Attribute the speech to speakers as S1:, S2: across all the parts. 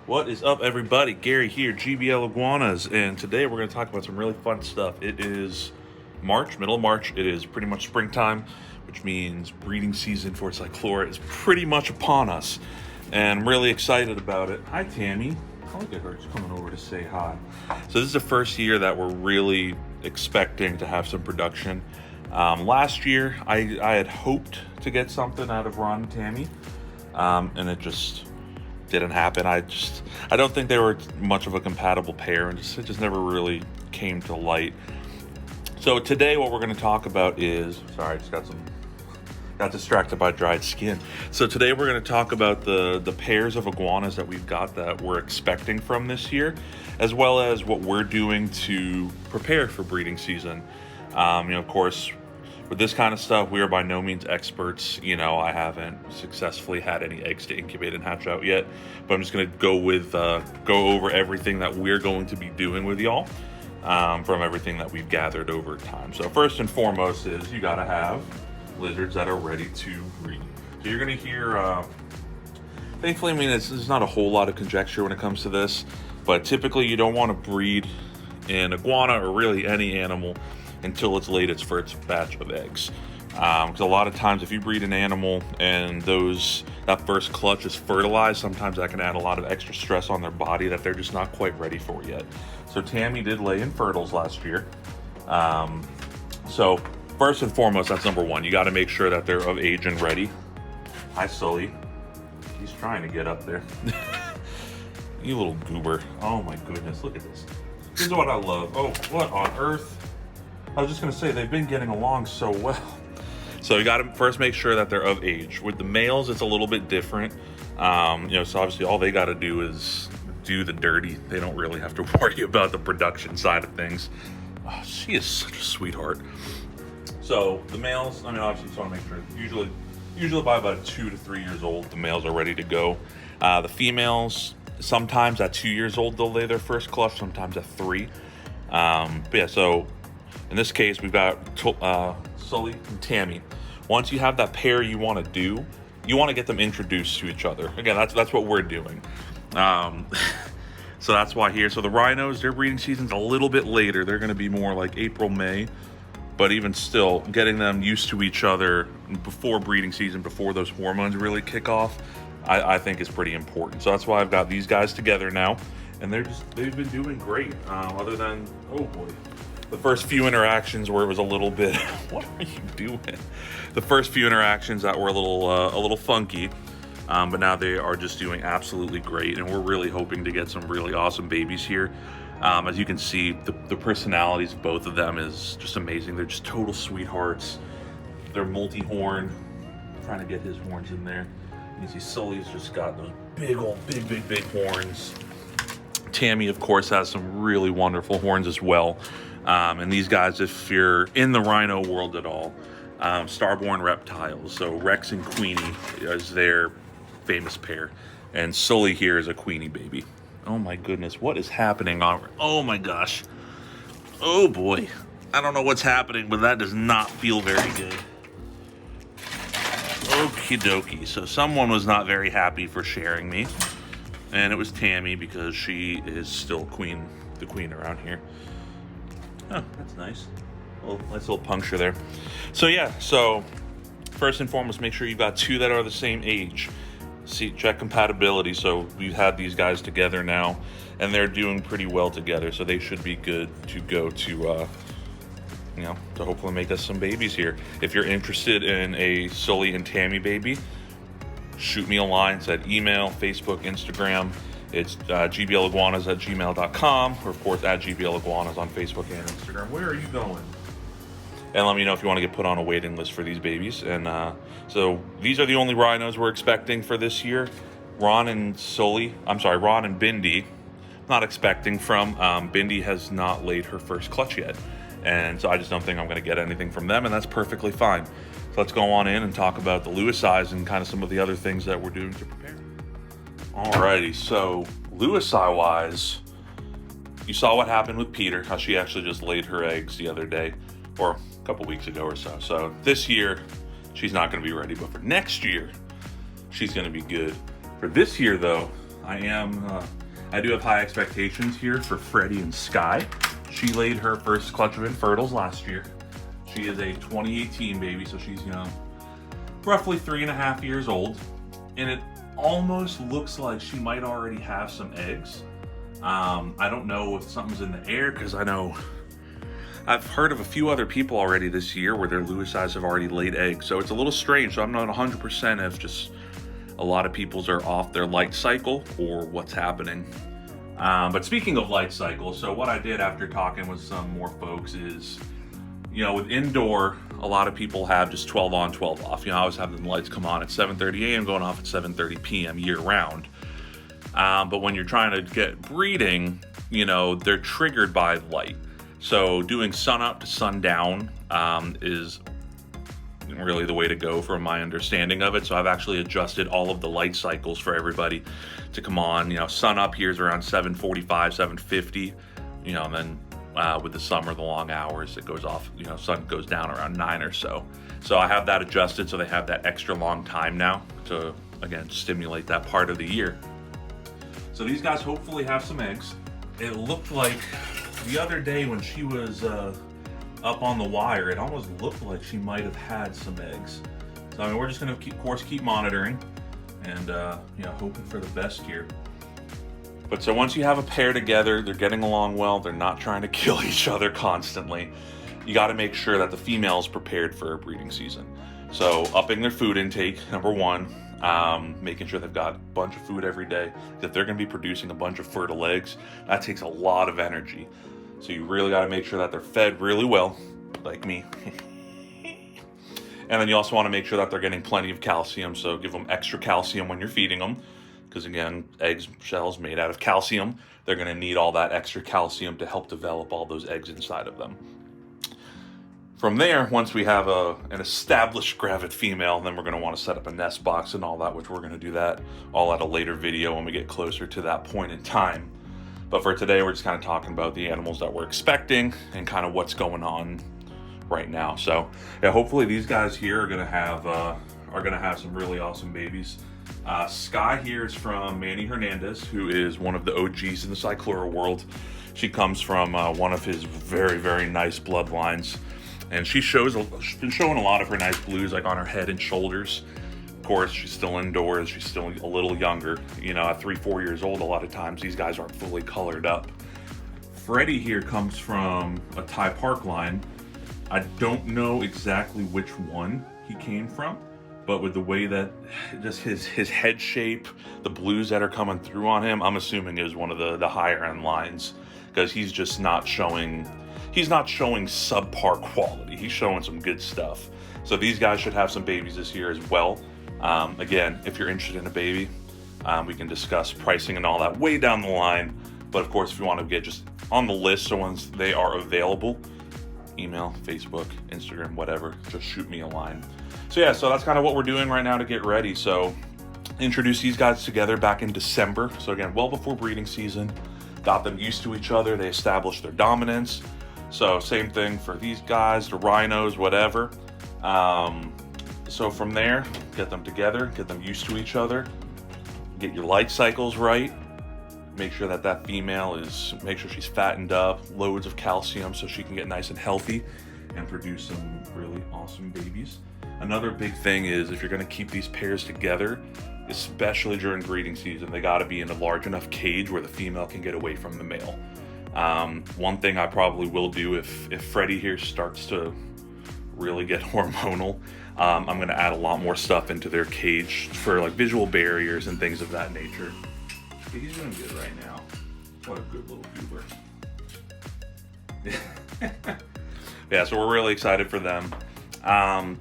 S1: What is up, everybody? Gary here, GBL Iguanas, and today we're going to talk about some really fun stuff. It is March, middle of March. It is pretty much springtime, which means breeding season for Cyclura is pretty much upon us, and I'm really excited about it. Hi, Tammy. Oh, look at her. She's coming over to say hi. So this is the first year that we're really expecting to have some production. Last year, I had hoped to get something out of Ron and Tammy, and it just didn't happen. I don't think they were much of a compatible pair, and it just never really came to light. So today what we're going to talk about is, sorry, I just got distracted by dried skin. So today we're going to talk about the pairs of iguanas that we've got that we're expecting from this year, as well as what we're doing to prepare for breeding season. Of course, with this kind of stuff, we are by no means experts. I haven't successfully had any eggs to incubate and hatch out yet, but I'm just going to go over everything that we're going to be doing with y'all from everything that we've gathered over time. So first and foremost is you got to have lizards that are ready to breed. So you're going to hear, thankfully, there's not a whole lot of conjecture when it comes to this, but typically you don't want to breed an iguana or really any animal until it's laid its first batch of eggs. Because a lot of times if you breed an animal and that first clutch is fertilized, sometimes that can add a lot of extra stress on their body that they're just not quite ready for yet. So Tammy did lay in fertiles last year. So first and foremost, that's number one. You got to make sure that they're of age and ready. Hi, Sully. He's trying to get up there. You little goober. Oh my goodness, look at this. This is what I love. Oh, what on earth? I was just going to say, they've been getting along so well. So you got to first make sure that they're of age. With the males, it's a little bit different. So obviously all they got to do is do the dirty. They don't really have to worry about the production side of things. Oh, she is such a sweetheart. So the males, obviously you just want to make sure, usually by about 2 to 3 years old, the males are ready to go. The females, sometimes at 2 years old, they'll lay their first clutch, sometimes at 3. But yeah, so in this case, we've got Sully and Tammy. Once you have that pair you want to do, you want to get them introduced to each other. Again, that's what we're doing. So that's why here. So the rhinos, their breeding season's a little bit later. They're going to be more like April, May. But even still, getting them used to each other before breeding season, before those hormones really kick off, I think is pretty important. So that's why I've got these guys together now. And they've been doing great. Other than, oh boy, the first few interactions where it was a little bit, what are you doing? The first few interactions that were a little funky, but now they are just doing absolutely great, and we're really hoping to get some really awesome babies here. As you can see, the personalities of both of them is just amazing. They're just total sweethearts. They're multi-horn. Trying to get his horns in there. You can see Sully's just got those big horns. Tammy, of course, has some really wonderful horns as well. And these guys, if you're in the rhino world at all, Starborn Reptiles. So Rex and Queenie is their famous pair. And Sully here is a Queenie baby. Oh my goodness, what is happening? Oh my gosh. Oh boy. I don't know what's happening, but that does not feel very good. Okie dokie. So someone was not very happy for sharing me. And it was Tammy, because she is still the queen around here. Oh, that's nice. Nice little puncture there. So yeah, so first and foremost, make sure you've got two that are the same age. Check compatibility. So we've had these guys together now, and they're doing pretty well together. So they should be good to go to hopefully make us some babies here. If you're interested in a Sully and Tammy baby, shoot me a line. It's at email, Facebook, Instagram. It's gbliguanas@gmail.com, or of course at gbliguanas on Facebook and Instagram. Where are you going? And let me know if you want to get put on a waiting list for these babies. And so these are the only rhinos we're expecting for this year. Ron and Bindi, not expecting from. Bindi has not laid her first clutch yet. And so I just don't think I'm going to get anything from them, and that's perfectly fine. So let's go on in and talk about the Lewis eyes and kind of some of the other things that we're doing to prepare. Alrighty, so Lewis eye wise, you saw what happened with Peter, how she actually just laid her eggs the other day, or a couple weeks ago or so. So this year, she's not going to be ready, but for next year, she's going to be good. For this year, though, I do have high expectations here for Freddie and Sky. She laid her first clutch of infertils last year. She is a 2018 baby, so she's, roughly 3.5 years old. And it almost looks like she might already have some eggs. I don't know if something's in the air, because I know I've heard of a few other people already this year where their Lewis eyes have already laid eggs. So it's a little strange. So I'm not 100% if just a lot of people's are off their light cycle or what's happening. But speaking of light cycle, so what I did after talking with some more folks is, with indoor, a lot of people have just 12 on, 12 off. I always have the lights come on at 7:30 a.m. going off at 7:30 p.m. year round. But when you're trying to get breeding, they're triggered by light. So doing sun up to sundown is really the way to go from my understanding of it. So I've actually adjusted all of the light cycles for everybody to come on. Sun up here is around 7:45, 7:50, and then with the summer, the long hours, it goes off, sun goes down around 9 or so. So I have that adjusted so they have that extra long time now to, again, stimulate that part of the year. So these guys hopefully have some eggs. It looked like the other day when she was up on the wire, it almost looked like she might have had some eggs. So we're just going to keep monitoring and hoping for the best here. But so once you have a pair together, they're getting along well, they're not trying to kill each other constantly, you got to make sure that the female is prepared for a breeding season. So upping their food intake, number one. Making sure they've got a bunch of food every day. If they're going to be producing a bunch of fertile eggs, that takes a lot of energy. So you really got to make sure that they're fed really well, like me. And then you also want to make sure that they're getting plenty of calcium. So give them extra calcium when you're feeding them. Because again, eggs shells made out of calcium. They're going to need all that extra calcium to help develop all those eggs inside of them. From there, once we have an established gravid female, then we're going to want to set up a nest box and all that, which we're going to do that all at a later video when we get closer to that point in time. But for today, we're just kind of talking about the animals that we're expecting and kind of what's going on right now. So yeah, hopefully these guys here are going to have some really awesome babies. Sky here is from Manny Hernandez, who is one of the OGs in the Cyclura world. She comes from one of his very, very nice bloodlines. And she's been showing a lot of her nice blues, like on her head and shoulders. Of course, she's still indoors. She's still a little younger. At 3-4 years old, a lot of times these guys aren't fully colored up. Freddie here comes from a Thai Park line. I don't know exactly which one he came from, but with the way that just his head shape, the blues that are coming through on him, I'm assuming is one of the higher end lines, because he's just not showing. He's not showing subpar quality. He's showing some good stuff. So these guys should have some babies this year as well. Again, if you're interested in a baby, we can discuss pricing and all that way down the line. But of course, if you want to get just on the list, so once they are available, email, Facebook, Instagram, whatever, just shoot me a line. So yeah, so that's kind of what we're doing right now to get ready. So introduce these guys together back in December. So again, well before breeding season, got them used to each other. They established their dominance. So same thing for these guys, the rhinos, whatever. So from there, get them together, get them used to each other, get your light cycles right, make sure that female make sure she's fattened up, loads of calcium so she can get nice and healthy and produce some really awesome babies. Another big thing is if you're going to keep these pairs together, especially during breeding season, they got to be in a large enough cage where the female can get away from the male. One thing I probably will do if Freddie here starts to really get hormonal, I'm going to add a lot more stuff into their cage for like visual barriers and things of that nature. He's doing good right now. What a good little goober. Yeah, so we're really excited for them.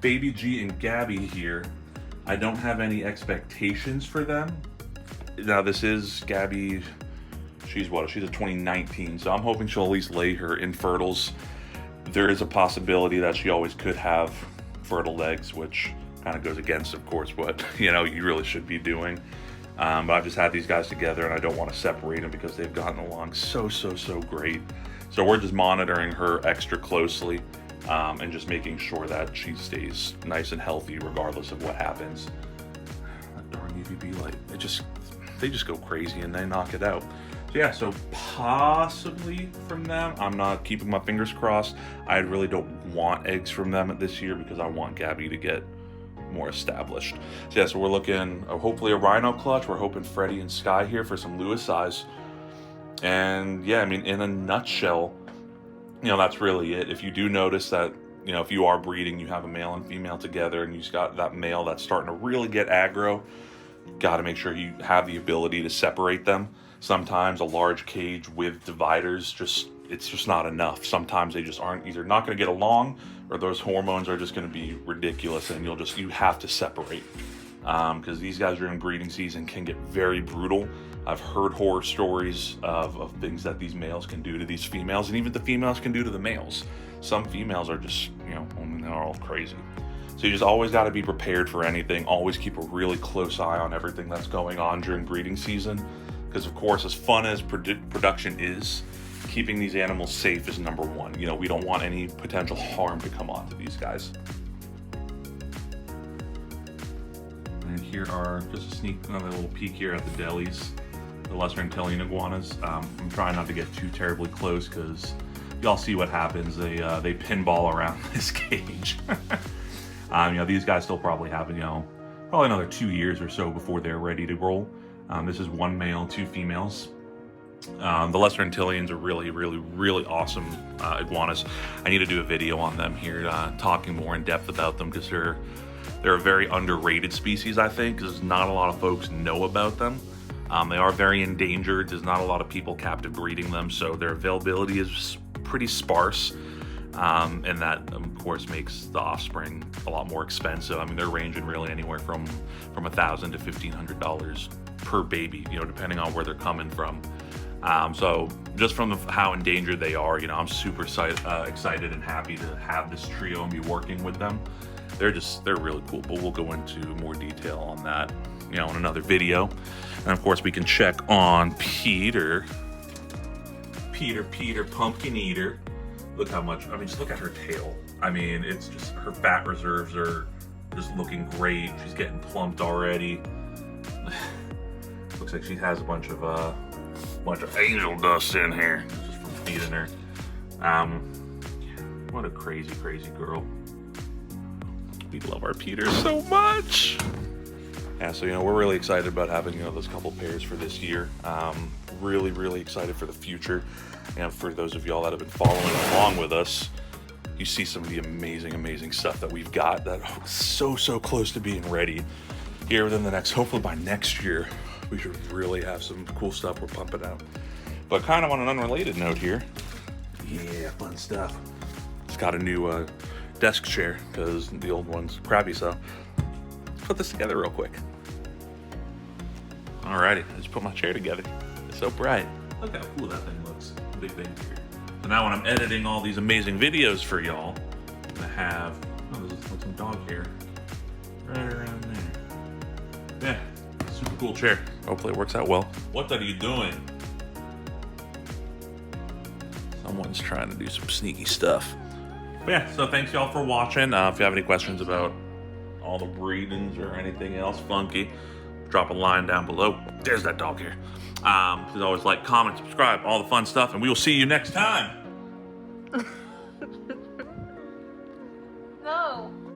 S1: Baby G and Gabby here, I don't have any expectations for them. Now this is Gabby, she's a 2019, so I'm hoping she'll at least lay her infertils. There is a possibility that she always could have fertile eggs, which kind of goes against, of course, what you really should be doing. But I've just had these guys together and I don't want to separate them because they've gotten along so great. So we're just monitoring her extra closely and just making sure that she stays nice and healthy regardless of what happens. That darn UVB light, they just go crazy and they knock it out. So yeah, so possibly from them. I'm not keeping my fingers crossed. I really don't want eggs from them this year because I want Gabby to get more established. So yeah, so we're looking hopefully a rhino clutch. We're hoping Freddie and Sky here for some Lewis size. And yeah, I mean, in a nutshell, you know, that's really it. If you do notice that, you know, if you are breeding, you have a male and female together and you've got that male that's starting to really get aggro, got to make sure you have the ability to separate them. Sometimes a large cage with dividers, it's just not enough. Sometimes they just aren't either not going to get along, or those hormones are just going to be ridiculous, and you have to separate. Because these guys during breeding season can get very brutal. I've heard horror stories of things that these males can do to these females, and even the females can do to the males. Some females are just, you know, I mean, they're all crazy. So you just always got to be prepared for anything. Always keep a really close eye on everything that's going on during breeding season. Because, of course, as fun as production is, keeping these animals safe is number one. You know, we don't want any potential harm to come onto these guys. And here are just another little peek here at the delis, the lesser Antillian iguanas. I'm trying not to get too terribly close because y'all see what happens. They pinball around this cage. You know, these guys still probably have, you know, probably another 2 years or so before they're ready to roll. This is one male, 2 females. The lesser Antillians are really, really, really awesome iguanas. I need to do a video on them here, talking more in depth about them, because they're a very underrated species, I think, because not a lot of folks know about them. They are very endangered. There's not a lot of people captive breeding them, so their availability is pretty sparse. And that, of course, makes the offspring a lot more expensive. I mean, they're ranging really anywhere from $1,000 to $1,500 per baby, you know, depending on where they're coming from. So just from how endangered they are, you know, I'm super excited and happy to have this trio and be working with them. They're really cool, but we'll go into more detail on that, you know, in another video. And of course, we can check on Peter, pumpkin eater. Look how much, I mean, just look at her tail. I mean, it's just, her fat reserves are just looking great. She's getting plumped already. Looks like she has a bunch of angel dust in here, just from feeding her. What a crazy, crazy girl. We love our Peter so much. Yeah, so, you know, we're really excited about having, you know, those couple pairs for this year. Really, really excited for the future. And for those of y'all that have been following along with us, you see some of the amazing, amazing stuff that we've got that so close to being ready here within the next, hopefully by next year, we should really have some cool stuff we're pumping out. But kind of on an unrelated note here, yeah, fun stuff. Just got a new desk chair because the old one's crappy, so let's put this together real quick. Alrighty, I just put my chair together. It's so bright. Look how cool that thing looks. Big thing here. So now when I'm editing all these amazing videos for y'all, I'm gonna have, oh, there's like some dog hair right around there. Yeah, super cool chair. Hopefully it works out well. What are you doing? Someone's trying to do some sneaky stuff. But yeah, so thanks y'all for watching. If you have any questions about all the breedings or anything else funky, drop a line down below. There's that dog here. Please always like, comment, subscribe, all the fun stuff, and we will see you next time.